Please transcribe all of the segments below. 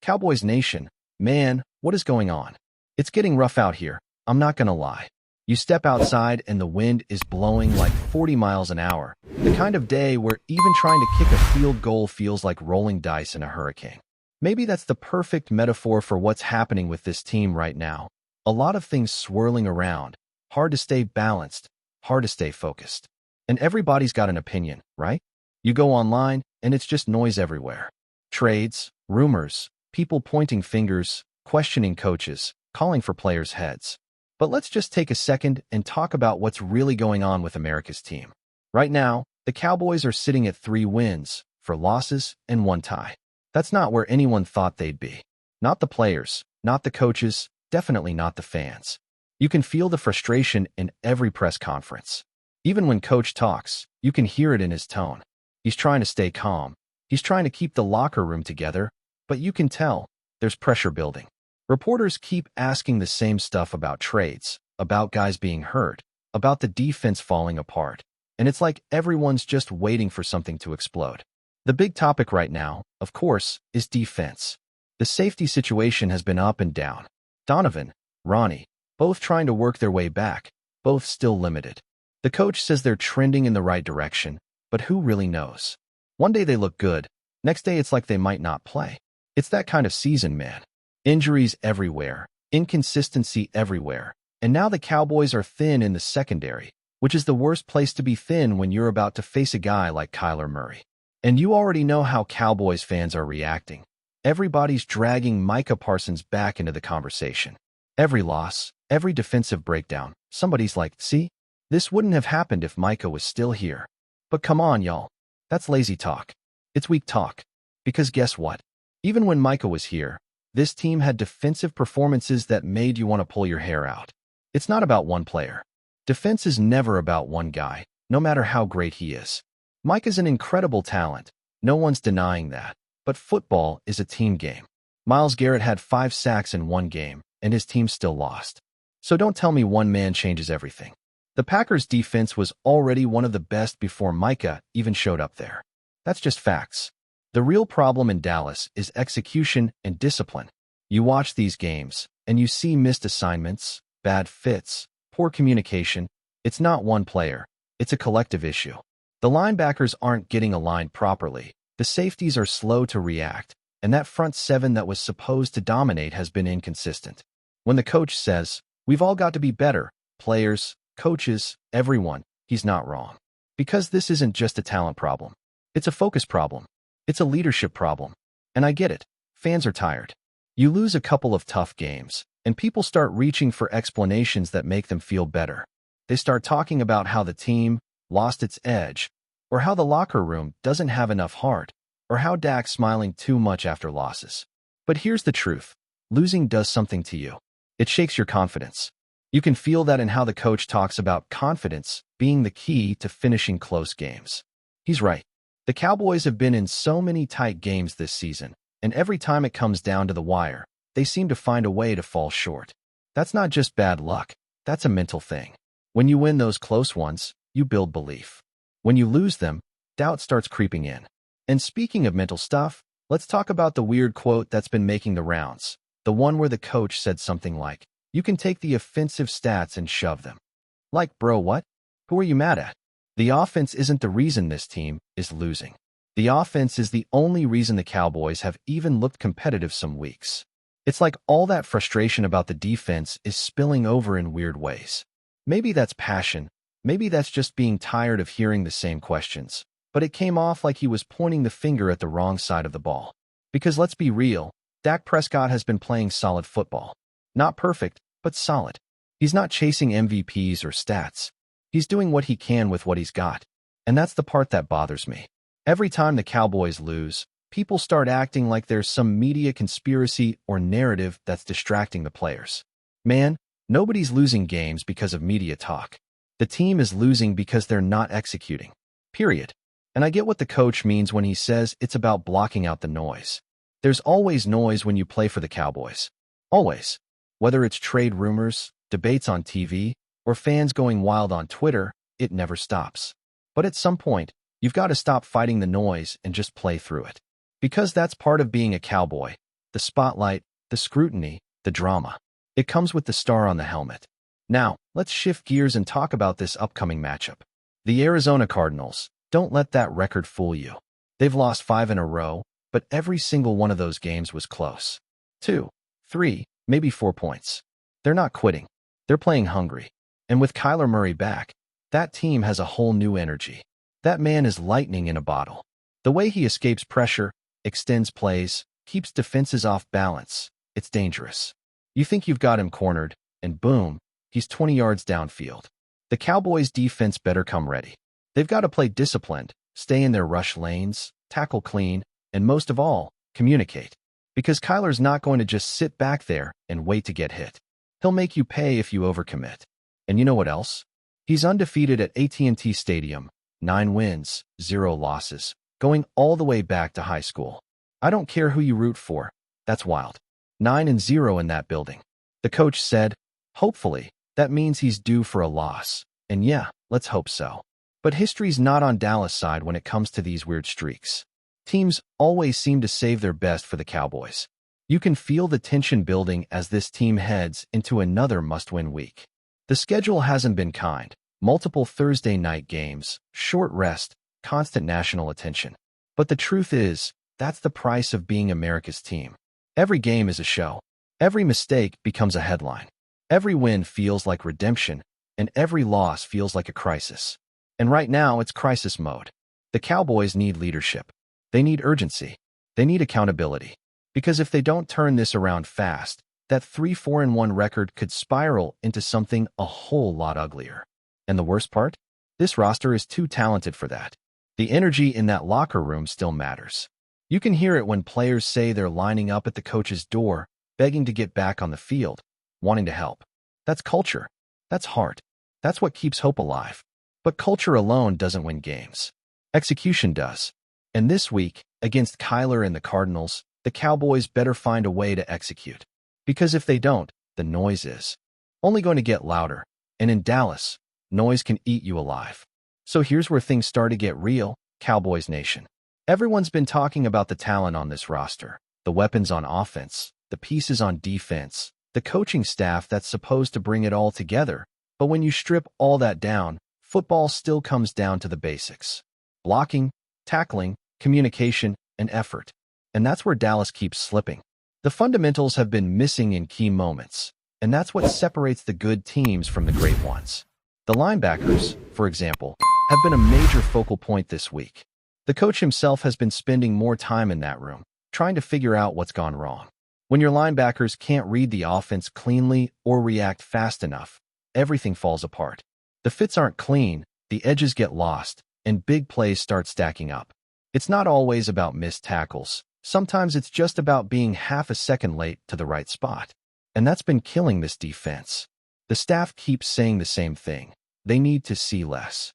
Cowboys Nation, man, what is going on? It's getting rough out here, I'm not gonna lie. You step outside and the wind is blowing like 40 miles an hour, the kind of day where even trying to kick a field goal feels like rolling dice in a hurricane. Maybe that's the perfect metaphor for what's happening with this team right now. A lot of things swirling around, hard to stay balanced, hard to stay focused. And everybody's got an opinion, right? You go online and it's just noise everywhere. Trades, rumors, people pointing fingers, questioning coaches, calling for players' heads. But let's just take a second and talk about what's really going on with America's team. Right now, the Cowboys are sitting at 3 wins, 4 losses, and 1 tie. That's not where anyone thought they'd be. Not the players, not the coaches, definitely not the fans. You can feel the frustration in every press conference. Even when coach talks, you can hear it in his tone. He's trying to stay calm. He's trying to keep the locker room together, but you can tell there's pressure building. Reporters keep asking the same stuff about trades, about guys being hurt, about the defense falling apart, and it's like everyone's just waiting for something to explode. The big topic right now, of course, is defense. The safety situation has been up and down. Donovan, Ronnie, both trying to work their way back, both still limited. The coach says they're trending in the right direction, but who really knows? One day they look good, next day it's like they might not play. It's that kind of season, man. Injuries everywhere, inconsistency everywhere, and now the Cowboys are thin in the secondary, which is the worst place to be thin when you're about to face a guy like Kyler Murray. And you already know how Cowboys fans are reacting. Everybody's dragging Micah Parsons back into the conversation. Every loss, every defensive breakdown, somebody's like, see, this wouldn't have happened if Micah was still here. But come on, y'all. That's lazy talk. It's weak talk. Because guess what? Even when Micah was here, this team had defensive performances that made you want to pull your hair out. It's not about one player. Defense is never about one guy, no matter how great he is. Micah's an incredible talent. No one's denying that. But football is a team game. Myles Garrett had 5 sacks in one game, and his team still lost. So don't tell me one man changes everything. The Packers' defense was already one of the best before Micah even showed up there. That's just facts. The real problem in Dallas is execution and discipline. You watch these games, and you see missed assignments, bad fits, poor communication. It's not one player. It's a collective issue. The linebackers aren't getting aligned properly. The safeties are slow to react, and that front 7 that was supposed to dominate has been inconsistent. When the coach says, we've all got to be better, players, coaches, everyone, he's not wrong. Because this isn't just a talent problem. It's a focus problem. It's a leadership problem. And I get it. Fans are tired. You lose a couple of tough games, and people start reaching for explanations that make them feel better. They start talking about how the team lost its edge, or how the locker room doesn't have enough heart, or how Dak's smiling too much after losses. But here's the truth. Losing does something to you. It shakes your confidence. You can feel that in how the coach talks about confidence being the key to finishing close games. He's right. The Cowboys have been in so many tight games this season, and every time it comes down to the wire, they seem to find a way to fall short. That's not just bad luck. That's a mental thing. When you win those close ones, you build belief. When you lose them, doubt starts creeping in. And speaking of mental stuff, let's talk about the weird quote that's been making the rounds. The one where the coach said something like, you can take the offensive stats and shove them. Like, bro, what? Who are you mad at? The offense isn't the reason this team is losing. The offense is the only reason the Cowboys have even looked competitive some weeks. It's like all that frustration about the defense is spilling over in weird ways. Maybe that's passion. Maybe that's just being tired of hearing the same questions. But it came off like he was pointing the finger at the wrong side of the ball. Because let's be real, Dak Prescott has been playing solid football. Not perfect, but solid. He's not chasing MVPs or stats. He's doing what he can with what he's got. And that's the part that bothers me. Every time the Cowboys lose, people start acting like there's some media conspiracy or narrative that's distracting the players. Man, nobody's losing games because of media talk. The team is losing because they're not executing. Period. And I get what the coach means when he says it's about blocking out the noise. There's always noise when you play for the Cowboys. Always. Whether it's trade rumors, debates on TV, or fans going wild on Twitter, it never stops. But at some point, you've got to stop fighting the noise and just play through it. Because that's part of being a Cowboy. The spotlight, the scrutiny, the drama. It comes with the star on the helmet. Now, let's shift gears and talk about this upcoming matchup. The Arizona Cardinals. Don't let that record fool you. They've lost 5 in a row, but every single one of those games was close. 2, 3, maybe 4 points. They're not quitting. They're playing hungry. And with Kyler Murray back, that team has a whole new energy. That man is lightning in a bottle. The way he escapes pressure, extends plays, keeps defenses off balance, it's dangerous. You think you've got him cornered, and boom, he's 20 yards downfield. The Cowboys' defense better come ready. They've got to play disciplined, stay in their rush lanes, tackle clean, and most of all, communicate. Because Kyler's not going to just sit back there and wait to get hit. He'll make you pay if you overcommit. And you know what else? He's undefeated at AT&T Stadium, 9 wins, 0 losses, going all the way back to high school. I don't care who you root for. That's wild. 9-0 in that building. The coach said, hopefully, that means he's due for a loss. And yeah, let's hope so. But history's not on Dallas' side when it comes to these weird streaks. Teams always seem to save their best for the Cowboys. You can feel the tension building as this team heads into another must-win week. The schedule hasn't been kind. Multiple Thursday night games, short rest, constant national attention. But the truth is, that's the price of being America's team. Every game is a show. Every mistake becomes a headline. Every win feels like redemption, and every loss feels like a crisis. And right now, it's crisis mode. The Cowboys need leadership. They need urgency. They need accountability. Because if they don't turn this around fast, that 3-4-1 record could spiral into something a whole lot uglier. And the worst part? This roster is too talented for that. The energy in that locker room still matters. You can hear it when players say they're lining up at the coach's door, begging to get back on the field, wanting to help. That's culture. That's heart. That's what keeps hope alive. But culture alone doesn't win games. Execution does. And this week, against Kyler and the Cardinals, the Cowboys better find a way to execute. Because if they don't, the noise is only going to get louder. And in Dallas, noise can eat you alive. So here's where things start to get real, Cowboys Nation. Everyone's been talking about the talent on this roster, the weapons on offense, the pieces on defense, the coaching staff that's supposed to bring it all together. But when you strip all that down, football still comes down to the basics. Blocking, tackling, communication, and effort. And that's where Dallas keeps slipping. The fundamentals have been missing in key moments, and that's what separates the good teams from the great ones. The linebackers, for example, have been a major focal point this week. The coach himself has been spending more time in that room, trying to figure out what's gone wrong. When your linebackers can't read the offense cleanly or react fast enough, everything falls apart. The fits aren't clean, the edges get lost, and big plays start stacking up. It's not always about missed tackles. Sometimes it's just about being half a second late to the right spot. And that's been killing this defense. The staff keeps saying the same thing. They need to see less.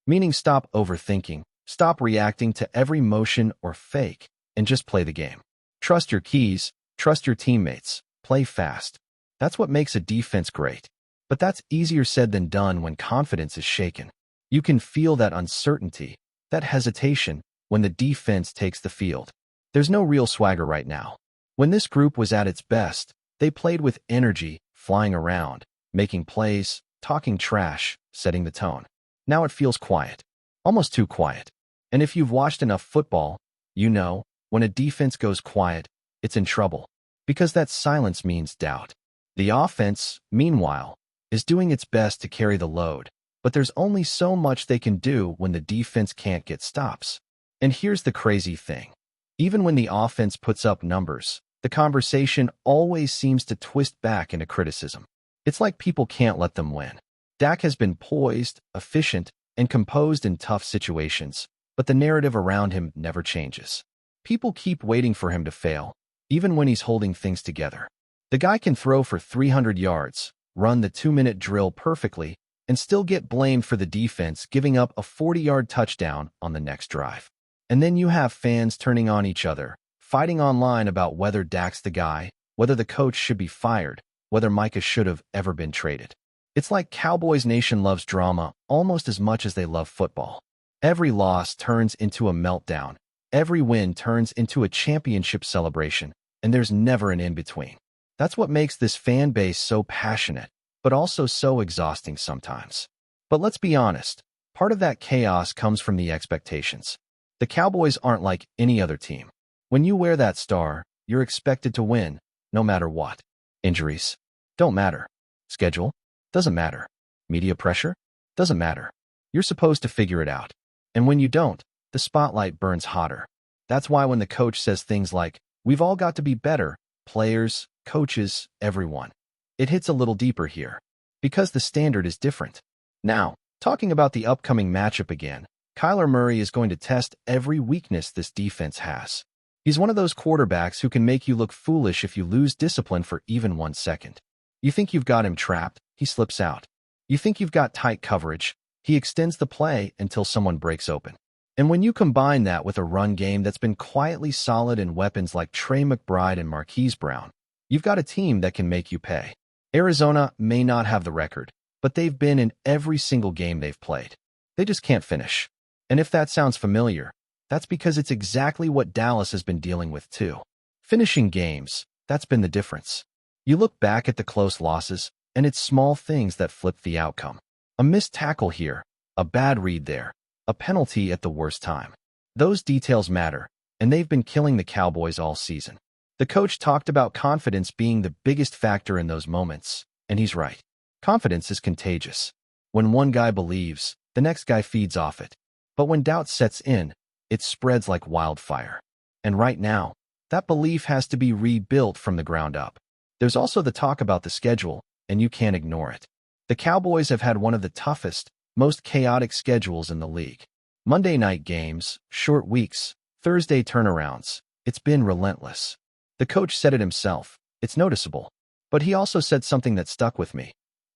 Meaning stop overthinking, stop reacting to every motion or fake, and just play the game. Trust your keys, trust your teammates, play fast. That's what makes a defense great. But that's easier said than done when confidence is shaken. You can feel that uncertainty, that hesitation, when the defense takes the field. There's no real swagger right now. When this group was at its best, they played with energy, flying around, making plays, talking trash, setting the tone. Now it feels quiet. Almost too quiet. And if you've watched enough football, you know, when a defense goes quiet, it's in trouble. Because that silence means doubt. The offense, meanwhile, is doing its best to carry the load, but there's only so much they can do when the defense can't get stops. And here's the crazy thing. Even when the offense puts up numbers, the conversation always seems to twist back into criticism. It's like people can't let them win. Dak has been poised, efficient, and composed in tough situations, but the narrative around him never changes. People keep waiting for him to fail, even when he's holding things together. The guy can throw for 300 yards, run the 2-minute drill perfectly, and still get blamed for the defense giving up a 40-yard touchdown on the next drive. And then you have fans turning on each other, fighting online about whether Dak's the guy, whether the coach should be fired, whether Micah should have ever been traded. It's like Cowboys Nation loves drama almost as much as they love football. Every loss turns into a meltdown. Every win turns into a championship celebration. and there's never an in-between. That's what makes this fan base so passionate, but also so exhausting sometimes. But let's be honest, part of that chaos comes from the expectations. The Cowboys aren't like any other team. When you wear that star, you're expected to win, no matter what. Injuries don't matter. Schedule doesn't matter. Media pressure doesn't matter. You're supposed to figure it out. And when you don't, the spotlight burns hotter. That's why when the coach says things like, "We've all got to be better," players, coaches, everyone, it hits a little deeper here. Because the standard is different. Now, talking about the upcoming matchup again, Kyler Murray is going to test every weakness this defense has. He's one of those quarterbacks who can make you look foolish if you lose discipline for even 1 second. You think you've got him trapped, he slips out. You think you've got tight coverage, he extends the play until someone breaks open. And when you combine that with a run game that's been quietly solid in weapons like Trey McBride and Marquise Brown, you've got a team that can make you pay. Arizona may not have the record, but they've been in every single game they've played. They just can't finish. And if that sounds familiar, that's because it's exactly what Dallas has been dealing with too. Finishing games, that's been the difference. You look back at the close losses, and it's small things that flip the outcome. A missed tackle here, a bad read there, a penalty at the worst time. Those details matter, and they've been killing the Cowboys all season. The coach talked about confidence being the biggest factor in those moments, and he's right. Confidence is contagious. When one guy believes, the next guy feeds off it. But when doubt sets in, it spreads like wildfire. And right now, that belief has to be rebuilt from the ground up. There's also the talk about the schedule, and you can't ignore it. The Cowboys have had one of the toughest, most chaotic schedules in the league. Monday night games, short weeks, Thursday turnarounds. It's been relentless. The coach said it himself. It's noticeable. But he also said something that stuck with me.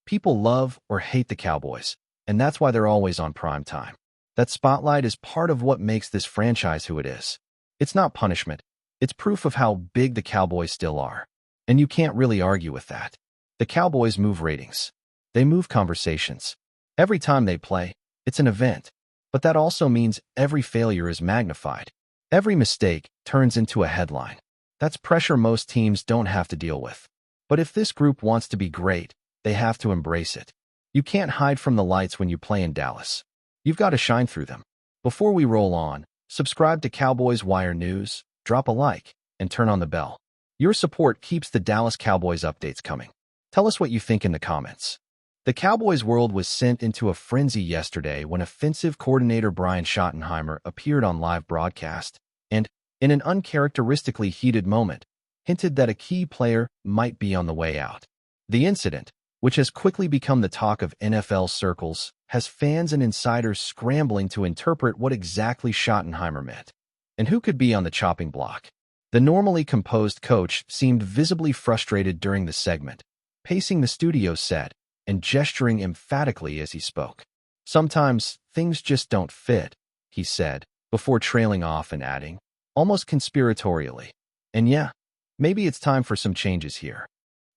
People love or hate the Cowboys, and that's why they're always on prime time. That spotlight is part of what makes this franchise who it is. It's not punishment. It's proof of how big the Cowboys still are. And you can't really argue with that. The Cowboys move ratings. They move conversations. Every time they play, it's an event. But that also means every failure is magnified. Every mistake turns into a headline. That's pressure most teams don't have to deal with. But if this group wants to be great, they have to embrace it. You can't hide from the lights when you play in Dallas. You've got to shine through them. Before we roll on, subscribe to Cowboys Wire News, drop a like, and turn on the bell. Your support keeps the Dallas Cowboys updates coming. Tell us what you think in the comments. The Cowboys world was sent into a frenzy yesterday when offensive coordinator Brian Schottenheimer appeared on live broadcast and, in an uncharacteristically heated moment, hinted that a key player might be on the way out. The incident, which has quickly become the talk of NFL circles, has fans and insiders scrambling to interpret what exactly Schottenheimer meant. And who could be on the chopping block? The normally composed coach seemed visibly frustrated during the segment, pacing the studio set and gesturing emphatically as he spoke. "Sometimes things just don't fit," he said, before trailing off and adding, almost conspiratorially, "And yeah, maybe it's time for some changes here."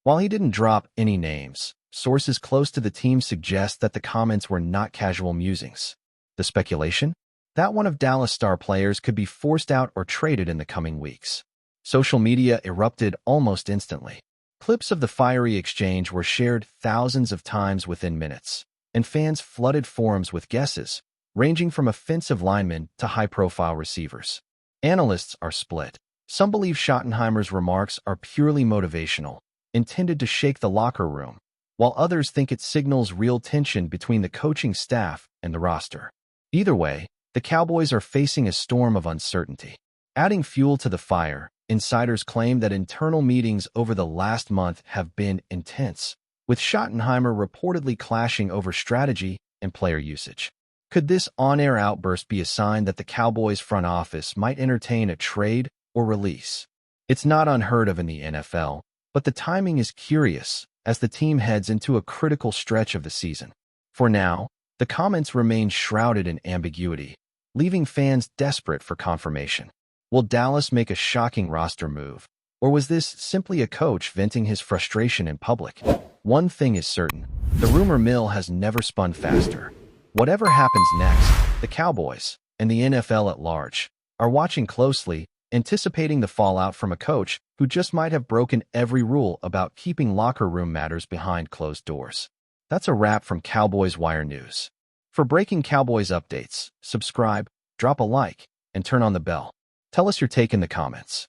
While he didn't drop any names, sources close to the team suggest that the comments were not casual musings. The speculation? That one of Dallas' star players could be forced out or traded in the coming weeks. Social media erupted almost instantly. Clips of the fiery exchange were shared thousands of times within minutes, and fans flooded forums with guesses, ranging from offensive linemen to high-profile receivers. Analysts are split. Some believe Schottenheimer's remarks are purely motivational, intended to shake the locker room, while others think it signals real tension between the coaching staff and the roster. Either way, the Cowboys are facing a storm of uncertainty. Adding fuel to the fire, insiders claim that internal meetings over the last month have been intense, with Schottenheimer reportedly clashing over strategy and player usage. Could this on-air outburst be a sign that the Cowboys front office might entertain a trade or release? It's not unheard of in the NFL, but the timing is curious as the team heads into a critical stretch of the season. For now, the comments remain shrouded in ambiguity, leaving fans desperate for confirmation. Will Dallas make a shocking roster move, or was this simply a coach venting his frustration in public? One thing is certain, the rumor mill has never spun faster. Whatever happens next, the Cowboys, and the NFL at large, are watching closely, anticipating the fallout from a coach who just might have broken every rule about keeping locker room matters behind closed doors. That's a wrap from Cowboys Wire News. For breaking Cowboys updates, subscribe, drop a like, and turn on the bell. Tell us your take in the comments.